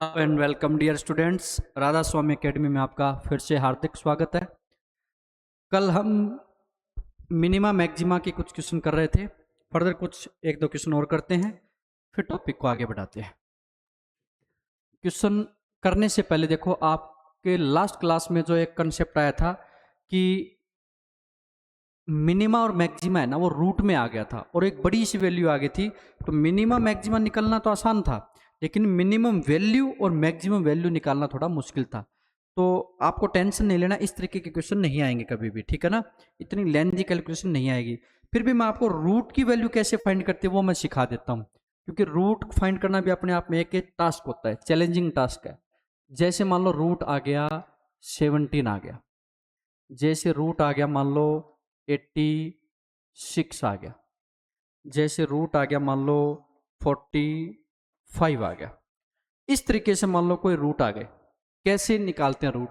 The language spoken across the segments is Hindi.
And welcome dear students, Radha Swami academy में आपका फिर से हार्दिक स्वागत है। कल हम मिनिमा मैक्सिमा के कुछ क्वेश्चन कर रहे थे। फर्दर कुछ एक दो क्वेश्चन और करते हैं, फिर टॉपिक को आगे बढ़ाते हैं। क्वेश्चन करने से पहले देखो, आपके लास्ट क्लास में जो एक कंसेप्ट आया था कि मिनिमा और मैक्सिमा है ना, वो रूट में आ गया था और एक बड़ी सी वैल्यू आ गई थी। तो मिनिमा मैक्सिमा निकलना तो आसान था, लेकिन मिनिमम वैल्यू और मैक्सिमम वैल्यू निकालना थोड़ा मुश्किल था। तो आपको टेंशन नहीं लेना, इस तरीके के क्वेश्चन नहीं आएंगे कभी भी, ठीक है ना। इतनी लेंथी कैलकुलेशन नहीं आएगी। फिर भी मैं आपको रूट की वैल्यू कैसे फाइंड करते हैं वो मैं सिखा देता हूँ, क्योंकि रूट फाइंड करना भी अपने आप में एक टास्क होता है, चैलेंजिंग टास्क है। जैसे मान लो रूट आ गया 17 आ गया, जैसे रूट आ गया मान लो 86 आ गया, जैसे रूट आ गया मान लो 45 आ गया। इस तरीके से मान लो कोई रूट आ गए, कैसे निकालते हैं रूट।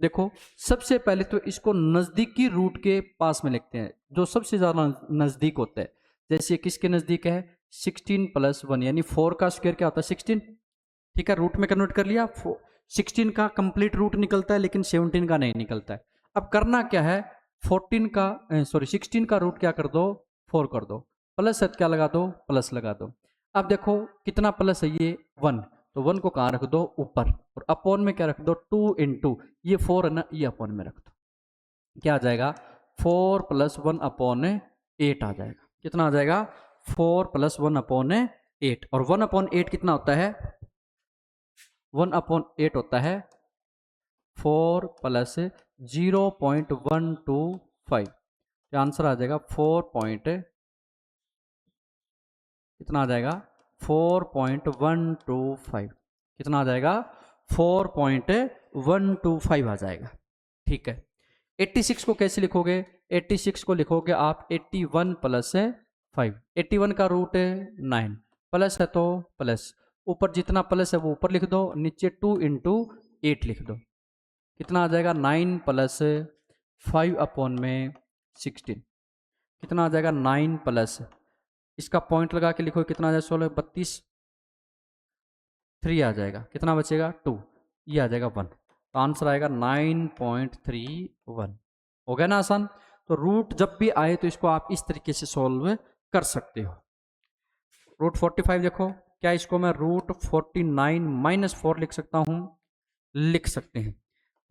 देखो, सबसे पहले तो इसको नजदीकी रूट के पास में लिखते हैं, जो सबसे ज्यादा नजदीक होता है। जैसे किसके नजदीक है, 16 + 1 यानी 4 का स्क्वायर क्या होता है 16। ठीक है, रूट में कन्वर्ट कर लिया। 16 का कंप्लीट रूट निकलता है, लेकिन 17 का नहीं निकलता है। अब करना क्या है, 14 का 16 का रूट क्या कर दो, 4 कर दो, प्लस है क्या लगा दो, प्लस लगा दो। अब देखो कितना प्लस है ये 1, तो 1 को कहाँ रख दो, ऊपर, और अपॉन में क्या रख दो 2 × ये 4 है ना, ये अपॉन में रख दो। क्या आ जाएगा, 4 + 1 अपॉन 8 आ जाएगा। कितना आ जाएगा, 4 + 1 अपॉन 8। और 1/8 कितना होता है, 1/8 होता है 4 + 0.125। तो आंसर आ जाएगा 4 पॉइंट, कितना आ जाएगा 4.125। कितना आ जाएगा 4.125 आ जाएगा। ठीक है, 86 को कैसे लिखोगे, 86 को लिखोगे आप 81 + 5। 81 का रूट 9, प्लस है तो प्लस, ऊपर जितना प्लस है वो ऊपर लिख दो, नीचे 2 × 8 लिख दो। कितना आ जाएगा 9 + 5 अपॉन में 16। कितना आ जाएगा 9 प्लस, इसका पॉइंट लगा के लिखो, कितना आ जाएगा 16 32, 3 आ जाएगा, कितना बचेगा 2, ये आ जाएगा 1। तो आंसर आएगा 9.31। हो गया ना आसान। तो रूट जब भी आए तो इसको आप इस तरीके से सॉल्व कर सकते हो। रूट 45 देखो, क्या इसको मैं रूट 49 - 4 लिख सकता हूँ, लिख सकते हैं।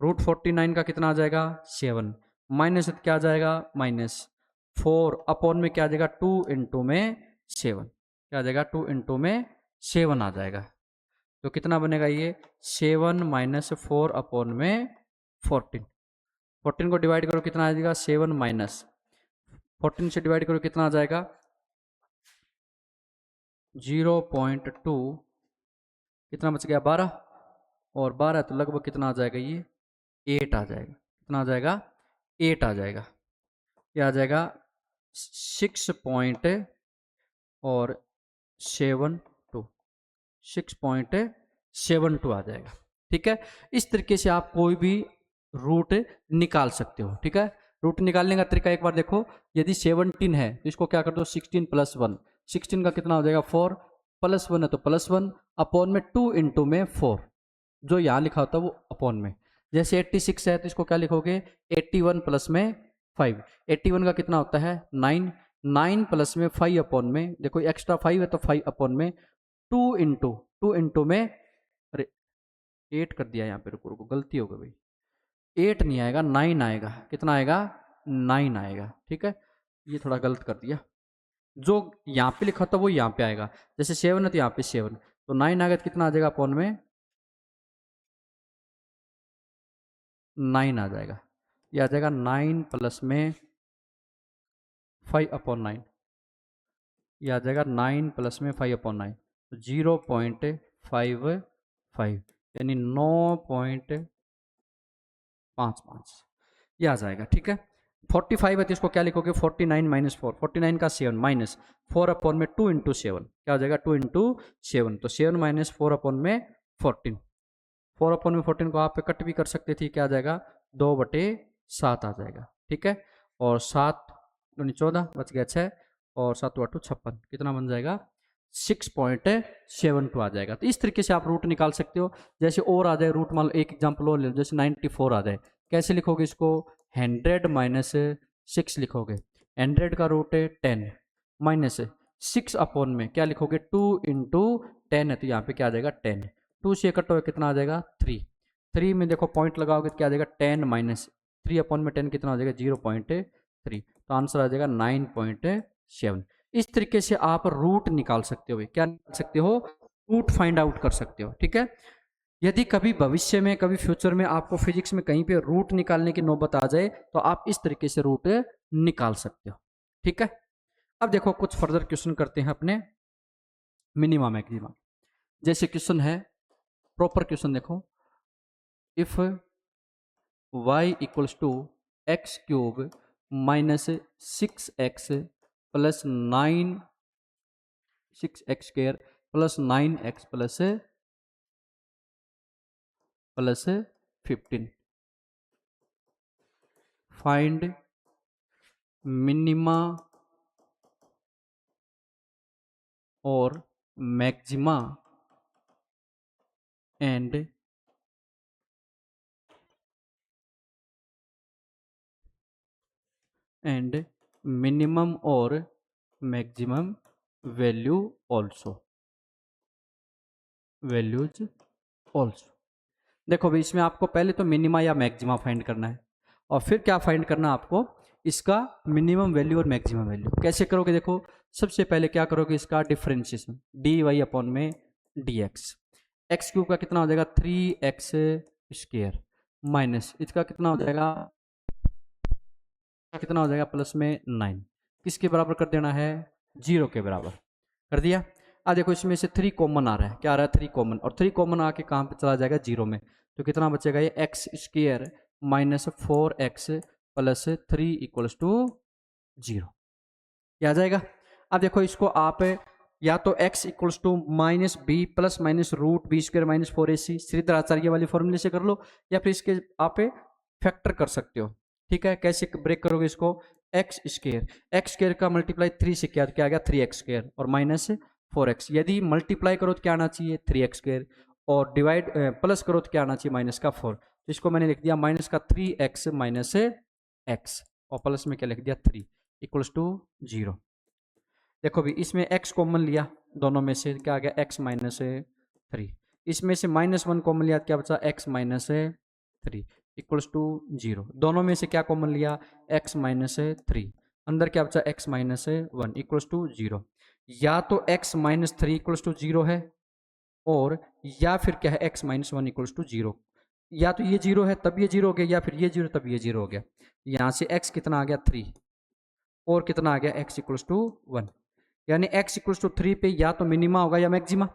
रूट 49 का कितना आ जाएगा 7, माइनस क्या आ जाएगा -4 अपॉन में क्या आ जाएगा 2 × में 7, क्या आ जाएगा 2 × में 7 आ जाएगा। तो कितना बनेगा ये 7 - 4 अपॉन में 14। 14 को डिवाइड करो, कितना आ जाएगा 7 माइनस 14 से डिवाइड करो, कितना आ जाएगा 0.2, कितना बच गया 12, और 12 तो लगभग कितना आ जाएगा ये 8 आ जाएगा। कितना आ जाएगा 8 आ जाएगा। क्या आ जाएगा 6 पॉइंट और 72, 6.72 आ जाएगा। ठीक है, इस तरीके से आप कोई भी रूट निकाल सकते हो। ठीक है, रूट निकालने का तरीका एक बार देखो, यदि 17 है तो इसको क्या कर दो 16 + 1, 16 का कितना हो जाएगा 4, प्लस 1 है तो +1 अपॉन में 2 × में 4, जो यहाँ लिखा होता है वो अपॉन में। जैसे 86 है तो इसको क्या लिखोगे 81 प्लस में 5, 81 का कितना होता है 9, 9 प्लस में 5 अपॉन में, देखो एक्स्ट्रा 5 है तो 5 अपॉन में 2 × में, अरे 8 कर दिया यहाँ पे, रुको रुको गलती हो गई भाई, 8 नहीं आएगा 9 आएगा। कितना आएगा 9 आएगा। ठीक है, ये थोड़ा गलत कर दिया, जो यहाँ पे लिखा था वो यहाँ पे आएगा। जैसे 7 है तो यहाँ पे 7, तो 9 आएगा तो कितना आ जाएगा अपॉन में 9 आ जाएगा। ये आ जाएगा 9 प्लस में 5/9, ये आ जाएगा 9 प्लस में 5/9, तो 0.55 यानी 9.55 ये आ जाएगा। ठीक है, 45 है तो इसको क्या लिखोगे 49 - 4, 49 का 7 माइनस 4 अपॉन में 2 × 7, क्या हो जाएगा 2 × 7, तो 7 - 4 अपॉन में 14, 4 अपॉन में 14 को आप कट भी कर सकते थे, क्या आ जाएगा 2/7 आ जाएगा। ठीक है, और 7 दूनी 14 बच गया 6, और 7 × 8 56, कितना बन जाएगा 6.72 आ जाएगा। तो इस तरीके से आप रूट निकाल सकते हो। जैसे और आ जाए रूट, मान लो एक एग्जाम्पल और ले लो, जैसे 94 आ जाए, कैसे लिखोगे इसको? 100 माइनस 6 लिखोगे। 100 का रूट है 10 माइनस 6 अपॉन में क्या लिखोगे? 2 इंटू 10 है, तो यहाँ पे क्या आ जाएगा? 10। 2 से कट हो कितना आ जाएगा? 3। 3 में देखो पॉइंट लगाओगे तो क्या आ जाएगा? 10 माइनस 3 अपॉन में 10 कितना हो जाएगा? 0.3। तो आंसर आ जाएगा 9.7। इस तरीके से आप रूट निकाल सकते हो। क्या निकाल सकते हो? रूट फाइंड आउट कर सकते हो। ठीक है। यदि कभी भविष्य में, कभी फ्यूचर में आपको फिजिक्स में कहीं पे रूट निकालने की नौबत आ जाए तो आप इस तरीके से रूट निकाल सकते हो। ठीक है। अब देखो कुछ फर्दर क्वेश्चन करते हैं अपने मिनिमा मैक्सिमा। जैसे क्वेश्चन है, प्रॉपर क्वेश्चन देखो, if y equals to x cube minus 6x plus 6x square plus 9x plus 15, find minima और मैक्सिमा एंड मिनिमम और maximum value also, values also. देखो भाई, इसमें आपको पहले तो मिनिमा या मैक्सिमा फाइंड करना है और फिर क्या फाइंड करना है आपको? इसका मिनिमम वैल्यू और मैक्सिमम वैल्यू। कैसे करोगे? देखो सबसे पहले क्या करोगे? इसका डिफरेंशिएशन, डी वाई अपॉन में डी एक्स। एक्स क्यूब का कितना हो जाएगा? 3x स्क्वायर माइनस इसका कितना हो जाएगा? कितना हो जाएगा? प्लस में 9। किसके बराबर कर देना है? 0 के बराबर कर दिया। अब देखो इसमें से 3 कॉमन आ रहा है। क्या आ रहा है? 3 कॉमन, और 3 कॉमन आके कहाँ पे चला जाएगा? 0 में। तो कितना बचेगा? ये x square minus 4x plus 3 equals to 0। क्या आ जाएगा? अब देखो इसको आप या तो x equals to minus B plus minus root B square minus 4ac Shridhar Acharya वाली फॉर्मूले से कर लो, या फिर इसके आप फैक्टर कर सकते हो। ठीक है। कैसे ब्रेक करोगे इसको? एक्स स्क्वायर का मल्टीप्लाई 3 से क्या आ गया? 3x स्क्वायर और माइनस 4x। यदि मल्टीप्लाई करो तो क्या आना चाहिए? 3x स्क्वायर, और डिवाइड प्लस करो तो क्या आना चाहिए? माइनस का 4। तो इसको मैंने लिख दिया माइनस का 3x माइनस x, और प्लस में क्या लिख दिया? 3 इक्वल्स टू 0। देखो भी इसमें x कॉमन लिया, दोनों में से क्या आ गया? x minus 3। इसमें से -1 कॉमन लिया, क्या बचा? x minus 3 equals to 0। दोनों में से क्या कॉमन लिया? x minus 3। अंदर क्या बचा? x minus 1 equals to 0। या तो x माइनस 3 इक्वल्स टू 0 है, और या फिर क्या है? x minus 1 equals to 0। या तो ये 0 है तब ये 0 हो गया, या फिर ये 0 तब ये 0 हो गया। यहाँ से x कितना आ गया? 3, और कितना आ गया? x equals to 1। यानी x इक्वल्स टू 3 पे या तो मिनिमा होगा या मैक्सिमा,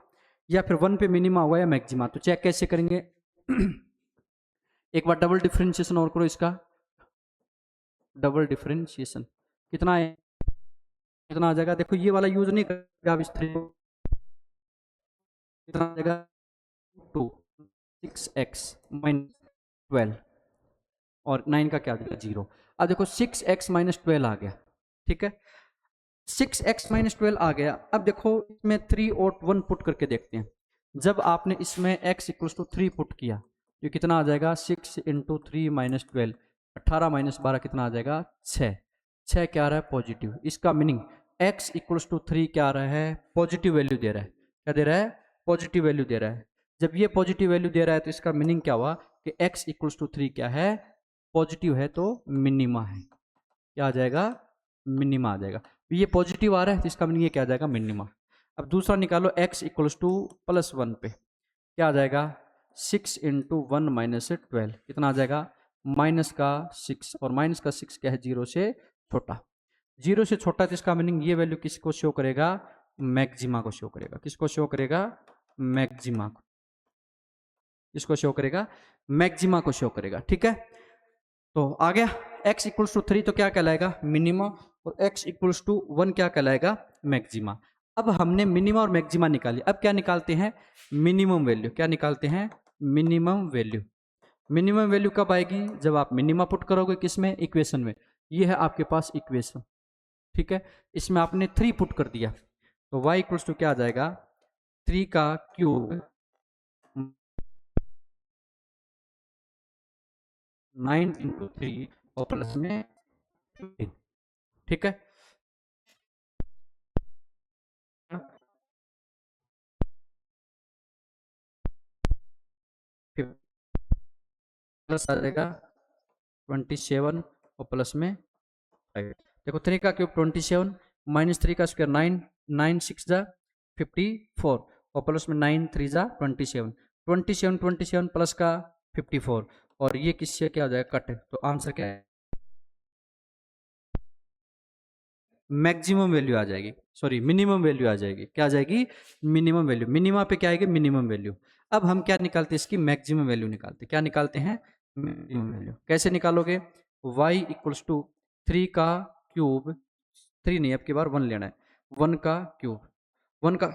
या फिर 1 पे मिनिमा होगा या मैक्सिमा। तो चेक कैसे करेंगे? एक बार डबल डिफरेंशिएशन और करो इसका। डबल डिफरेंशिएशन कितना है? कितना आ जाएगा? देखो ये वाला यूज नहीं करेगा अब इस 3 को। कितना आ जाएगा? 2 6x माइनस 12 और 9 का क्या आ जाएगा? 0। अब देखो 6x माइनस 12 आ गया। ठीक है। 6x माइनस 12 आ गया। अब देखो इसमें 3 और 1 पुट करके देखते हैं। जब आपने इसमें x इक्वल्स टू 3 पुट किया तो कितना आ जाएगा? 6 इंटू 3 माइनस 12, 18 माइनस 12 कितना आ जाएगा? 6। 6 क्या आ रहा है? पॉजिटिव। इसका मीनिंग x इक्वल्स टू 3 क्या आ रहा है? पॉजिटिव वैल्यू दे रहा है। क्या दे रहा है? पॉजिटिव वैल्यू दे रहा है। जब ये पॉजिटिव वैल्यू दे रहा है तो इसका मीनिंग क्या हुआ कि x इक्वल्स टू 3 क्या है? पॉजिटिव है, तो मिनिमा है। क्या आ जाएगा? मिनिमा आ जाएगा। ये पॉजिटिव आ रहा है तो इसका मीनिंग ये क्या आ जाएगा? मिनिमा। अब दूसरा निकालो, x इक्वल्स टू प्लस 1 पे क्या आ जाएगा? 6 इंटू 1 माइनस 12 कितना आ जाएगा? माइनस का 6, और माइनस का 6 क्या है? 0 से छोटा। 0 से छोटा, तो इसका मीनिंग ये वैल्यू किसको शो करेगा? मैक्सिमा को शो करेगा। किसको शो करेगा? मैक्सिमा को। इसको शो करेगा? मैक्सिमा को शो करेगा। ठीक है। तो आ गया x इक्वल्स टू 3 तो क्या कहलाएगा? मिनिमा, और x इक्वल्स टू 1 क्या कहलाएगा? मैक्सिमा। अब हमने मिनिमा और मैक्सिमा निकाली। अब क्या निकालते हैं? Minimum value. क्या निकालते हैं? Minimum value. मिनिमम वैल्यू कब आएगी? जब आप मिनिमा पुट करोगे किसमें? इक्वेशन में। ये है आपके पास इक्वेशन। ठीक है। इसमें आपने 3 पुट कर दिया तो y इक्वल्स टू क्या आ जाएगा, 3 का क्यूब 9 इंटू 3 और प्लस में 15। ठीक है, फिर प्लस आ जाएगा 27 और प्लस में 5। देखो 3 का क्यूब 27 माइनस 3 का स्क्वायर 9, 9 6 जा 54 और प्लस में 9 3 जा 27, 27 प्लस का 54 और ये किससे क्या हो जाएगा, कट है। तो आंसर क्या है, मैक्सिमम वैल्यू आ जाएगी, सॉरी मिनिमम वैल्यू आ जाएगी। क्या आ जाएगी, मिनिमम वैल्यू। मिनिमा पे क्या आएगी, मिनिमम वैल्यू। अब हम क्या निकालते हैं, इसकी मैक्सिमम वैल्यू निकालते हैं। क्या निकालते हैं, मैक्सिमम वैल्यू। कैसे निकालोगे, y इक्वल्स टू 3 का क्यूब, 3 नहीं अब की बार 1 लेना है, 1 का क्यूब, 1 का,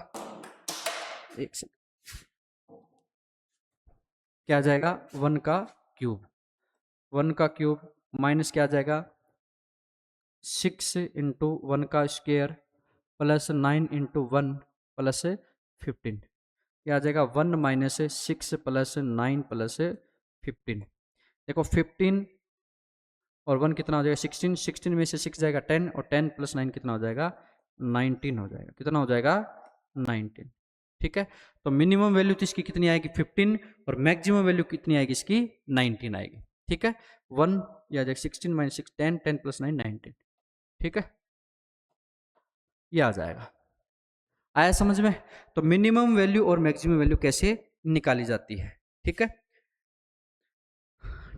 एक सेकंड, क्या आ जाएगा 1 का क्यूब, 1 का क्यूब माइनस क्या आ जाएगा 6 इंटू 1 का स्क्वायर प्लस 9 इंटू 1 प्लस 15। क्या आ जाएगा 1 माइनस 6 प्लस 9 प्लस 15। देखो 15 और 1 कितना हो जाएगा 16, 16 में से 6 जाएगा 10 और 10 प्लस 9 कितना हो जाएगा 19 हो जाएगा। कितना हो जाएगा 19। ठीक है, तो मिनिमम वैल्यू तो इसकी कितनी आएगी 15 और मैक्सिमम वैल्यू कितनी आएगी इसकी 19 आएगी। ठीक है, 1 या 16 माइनस 6 10, 10 प्लस 9 19। ठीक है, ये आ जाएगा। आया समझ में। तो मिनिमम वैल्यू और मैक्सिमम वैल्यू कैसे निकाली जाती है। ठीक है,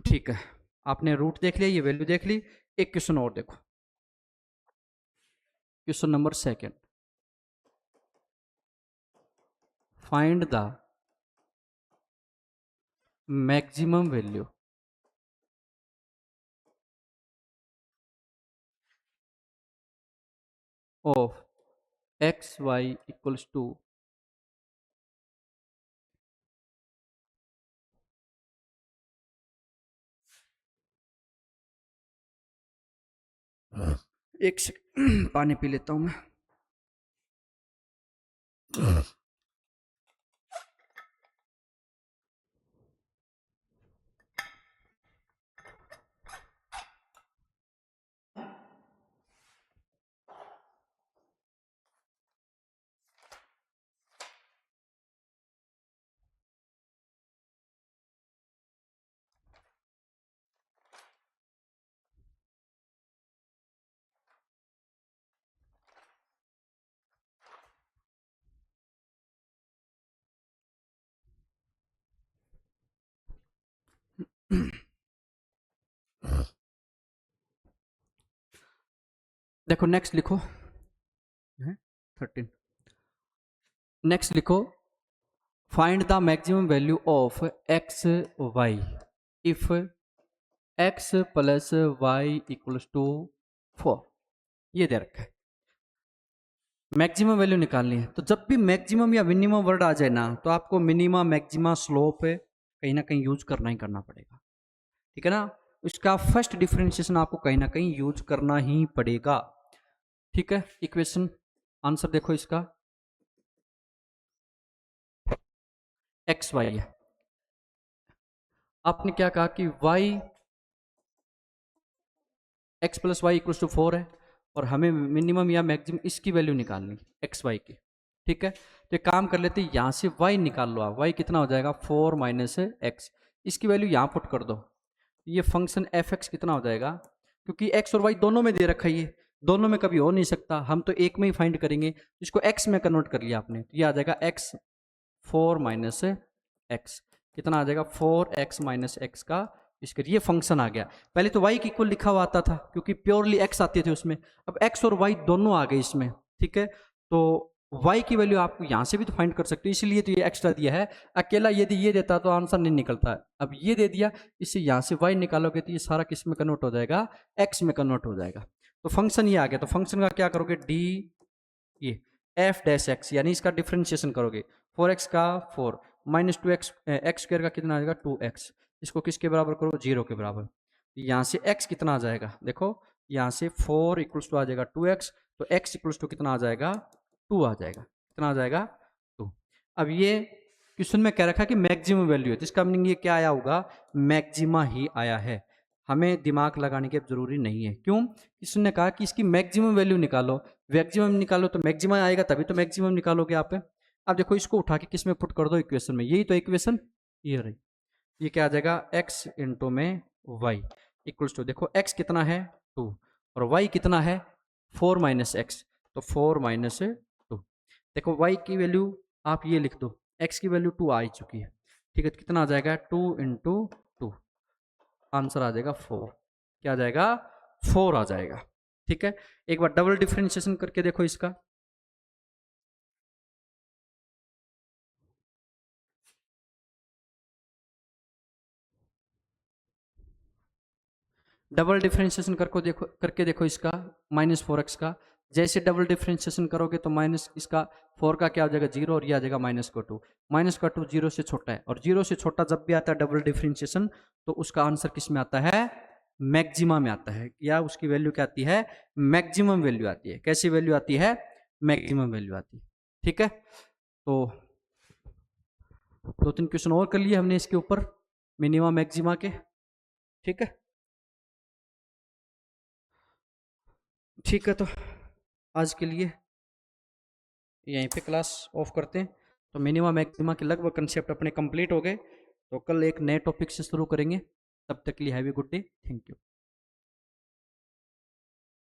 ठीक है, आपने रूट देख लिया, ये वैल्यू देख ली। एक क्वेश्चन और देखो, question number 2, find the maximum value of x y equals to एक सेकंड पानी पी लेता हूं मैं। देखो नेक्स्ट लिखो 13, नेक्स्ट लिखो find the maximum value of x y if x plus y equals to 4। ये दे रखा है, मैक्सिमम वैल्यू निकालनी है। तो जब भी मैक्सिमम या मिनिमम वर्ड आ जाए ना, तो आपको मिनिमा मैक्सिमा स्लोप कहीं ना कहीं यूज करना ही करना पड़ेगा। ठीक है ना, इसका फर्स्ट डिफरेंशिएशन आपको कहीं ना कहीं यूज करना ही पड़ेगा। ठीक है, इक्वेशन आंसर देखो इसका एक्स वाई है। आपने क्या कहा कि y x plus y equals to 4 है और हमें मिनिमम या मैक्सिमम इसकी वैल्यू निकालनी एक्स वाई की। ठीक है, तो एक काम कर लेते हैं, यहाँ से वाई निकाल लो आप। वाई कितना हो जाएगा 4 माइनस एक्स, इसकी वैल्यू यहाँ पुट कर दो। ये फंक्शन एफ एक्स कितना हो जाएगा, क्योंकि एक्स और वाई दोनों में दे रखा है, ये दोनों में कभी हो नहीं सकता, हम तो एक में ही फाइंड करेंगे। इसको एक्स में कन्वर्ट कर लिया आपने, तो ये आ जाएगा एक्स 4 माइनस एक्स। कितना आ जाएगा 4x माइनस एक्स का स्क्वायर। ये फंक्शन आ गया। पहले तो y की इक्वल लिखा हुआ आता था क्योंकि प्योरली x आते थे उसमें, अब x और y दोनों आ गए इसमें। ठीक है, तो y की वैल्यू आप यहाँ से भी तो फाइंड कर सकते हो, इसलिए तो ये एक्स्ट्रा दिया है। अकेला यदि ये देता तो आंसर नहीं निकलता है। अब ये दे दिया, इससे यहाँ से y निकालोगे तो ये सारा किस में कन्वर्ट हो जाएगा, x में कन्वर्ट हो जाएगा। तो फंक्शन ये आ गया। तो फंक्शन का क्या करोगे, डी ये एफ डैश एक्स, यानी इसका डिफ्रेंशिएशन करोगे। 4x का 4 माइनस 2x, एक्स स्क्वायर का कितना आ जाएगा 2x। इसको किसके बराबर करो, 0 के बराबर। यहाँ से x कितना आ जाएगा, देखो यहाँ से 4 इक्वल्स टू आ जाएगा 2x, तो x इक्वल्स टू कितना आ जाएगा 2 आ जाएगा। कितना आ जाएगा? 2। अब ये क्वेश्चन में कह रखा है कि मैक्सिमम वैल्यू है, तो इसका मीनिंग ये क्या आया होगा? मैक्सिमा ही आया है। हमें दिमाग लगाने की अब जरूरी नहीं है। क्यों? क्वेश्चन ने कहा कि इसकी मैक्सिमम वैल्यू निकालो, मैक्सिमम निकालो तो मैक्सिमम आएगा, तभी तो मैक्सिमम निकालोगे आप। अब देखो इसको उठा के किस में पुट कर दो? इक्वेशन में। यही तो इक्वेशन ये रही। ये क्या आ जाएगा? x इंटू में y इक्वल्स टू, देखो x कितना है? 2 और y कितना है? 4 माइनस एक्स, तो 4 माइनस 2। देखो y की वैल्यू आप ये लिख दो, x की वैल्यू 2 आ ही चुकी है। ठीक है, तो कितना आ जाएगा? 2 इंटू 2, आंसर आ जाएगा 4। क्या आ जाएगा? 4 आ जाएगा। ठीक है, एक बार डबल डिफरेंशिएशन करके देखो इसका। डबल डिफरेंशिएशन करके देखो इसका, -4x का। जैसे डबल डिफरेंशिएशन करोगे तो माइनस इसका 4 का क्या हो जाएगा? 0, और ये आ जाएगा -2। -2 0 से छोटा है, और 0 से छोटा जब भी आता है डबल डिफरेंशिएशन, तो उसका आंसर किस में आता है? मैक्सिमा में आता है, या उसकी वैल्यू क्या आती है? मैक्सिमम वैल्यू आती है। कैसी वैल्यू आती है? मैक्सिमम वैल्यू आती है। ठीक है, तो 2-3 क्वेश्चन और कर लिए हमने इसके ऊपर, मिनिमा मैक्सिमा के। ठीक है, ठीक है, तो आज के लिए यहीं पे क्लास ऑफ करते हैं। तो मिनिमा मैक्सिमा के लगभग कंसेप्ट अपने कंप्लीट हो गए। तो कल एक नए टॉपिक से शुरू करेंगे। तब तक के लिए have a good day. Thank you.